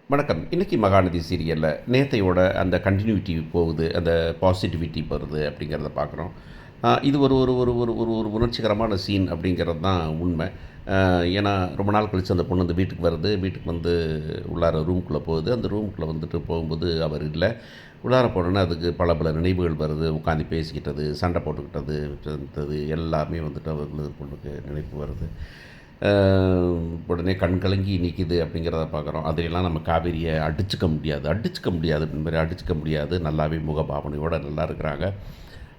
வணக்கம். இன்னைக்கு மகாநதி சீரியல்ல நேத்தையோட அந்த கன்டினியூட்டி போகுது. அந்த பாசிட்டிவிட்டி வருது அப்படிங்கிறத பார்க்குறோம். இது ஒரு ஒரு ஒரு ஒரு ஒரு ஒரு உணர்ச்சிகரமான சீன் அப்படிங்கிறது தான் உண்மை. ஏன்னா ரொம்ப நாள் கழிச்சு அந்த பொண்ணு அந்த வீட்டுக்கு வருது. வீட்டுக்கு வந்து உள்ளார ரூம்குள்ளே போகுது. அந்த ரூம்குள்ளே வந்துட்டு போகும்போது அவர் இல்ல. உள்ளார போனோனே அதுக்கு பல பல நினைவுகள் வருது. உட்காந்து பேசிக்கிட்டது, சண்டை போட்டுக்கிட்டது இருந்தது எல்லாமே வந்துட்டு அவர்களுக்கு பொண்ணுக்கு நினைப்பு வருது. அ உடனே கண் கலங்கி நிக்குது அப்படிங்கிறத பார்க்குறோம். அதையெல்லாம் நம்ம காவேரியை அடிச்சுக்க முடியாது அடிச்சுக்க முடியாது அப்படின்ற மாரி அடிச்சுக்க முடியாது. நல்லாவே முகபாவனையோட நல்லா இருக்கிறாங்க.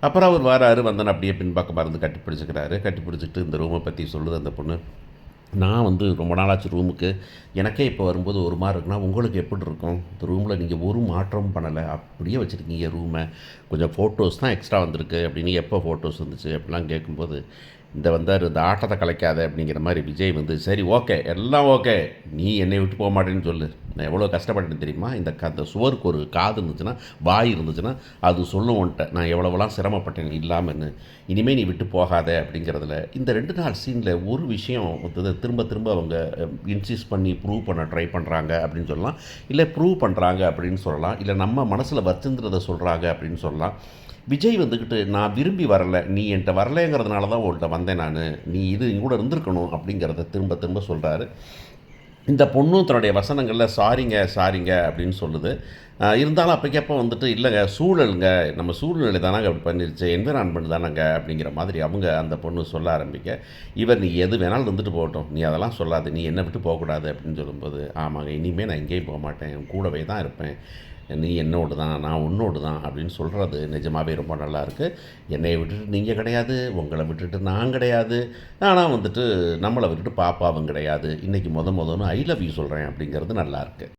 அப்புறம் அவர் வராரு. வந்தோனே அப்படியே பின்பக்கமா இருந்து கட்டி பிடிச்சுக்கிறாரு. கட்டி பிடிச்சுக்கிட்டு இந்த ரூமை பத்தி சொல்லுது அந்த பொண்ணு. நான் வந்து ரொம்ப நாளாச்சு ரூமுக்கு. எனக்கே இப்போ வரும்போது ஒரு மாரி இருக்குன்னா, உங்களுக்கு எப்படி இருக்கும்? இந்த ரூமில நீங்க ஒரு மாற்றமும் பண்ணல. அப்படியே வச்சிருக்கீங்க ரூம. கொஞ்சம் ஃபோட்டோஸ் தான் எக்ஸ்ட்ரா வந்திருக்கு அப்படின்னு. எப்போ ஃபோட்டோஸ் வந்துச்சு? அப்படிலாம் கேட்கும்போது, இந்த வந்தாரு இந்த ஆட்டத்த கலைக்காத அப்படிங்கிற மாரி விஜய் வந்து, சரி ஓகே. எல்லாம் ஓகே. நீ என்னைய விட்டு போ மாட்டேன்னு சொல்லு. நான் எவ்வளோ கஷ்டப்பட்டேன்னு தெரியுமா? அந்த சுவருக்கு ஒரு காது இருந்துச்சுன்னா, வாய் இருந்துச்சுன்னா, அது சொல்லும் உன்ட்ட. நான் எவ்வளவெல்லாம் சிரமப்பட்டேன் நீ இல்லாமன்னு. இனிமே நீ விட்டு போகாத அப்படிங்கிறதுல, இந்த 2 நாள் சீன்ல ஒரு விஷயம் வந்து திரும்ப திரும்ப அவங்க இன்சிஸ்ட் பண்ணி ப்ரூவ் பண்ண ட்ரை பண்ணுறாங்க அப்படின்னு சொல்லலாம். இல்ல ப்ரூவ் பண்ணுறாங்க அப்படின்னு சொல்லலாம். இல்ல நம்ம மனசுல வச்சிருந்தத சொல்றாங்க அப்படின்னு சொல்லலாம். விஜய் வந்துக்கிட்டு நான் விரும்பி வரல. நீ என்ட்ட வரலைங்கிறதுனால தான் உன்ட்ட வந்தேன் நானு. நீ என் கூட இருந்திருக்கணும் அப்படிங்கிறத திரும்ப திரும்ப சொல்றாரு. இந்த பொண்ணும் தன்னுடைய வசனங்கள்ல சாரிங்க, சாரிங்க அப்படின்னு சொல்லுது. இருந்தாலும் அப்பைக்கப்போ வந்துட்டு இல்லங்க சூழல்ங்க, நம்ம சூழ்நிலை தானங்க அப்படி பண்ணிருச்சு. என்விரான்மென்ட் தானங்க அப்படிங்கிற மாதிரி அவங்க அந்த பொண்ணு சொல்ல ஆரம்பிக்க, இவர் நீ எது வேணாலும் இருந்துட்டு போகட்டும். நீ அதெல்லாம் சொல்லாத. நீ என்ன விட்டு போகக்கூடாது அப்படின்னு சொல்லும்போது, ஆமாங்க இனிமே நான் எங்கேயும் போமாட்டேன். உன் கூடவே தான் இருப்பேன். நீ என்னோடு தான், நான் உன்னோடு தான் அப்படின்னு சொல்றது நிஜமாவே ரொம்ப நல்லாயிருக்கு. என்னைய விட்டுட்டு நீங்க கிடையாது, உங்கள விட்டுட்டு நான் கிடையாது. ஆனா வந்துட்டு நம்மள விட்டுட்டு பாப்பாவும் கிடையாது. இன்னைக்கு மொதன்னு ஐ லவ் யூ சொல்றேன் அப்படிங்கிறது நல்லாயிருக்கு.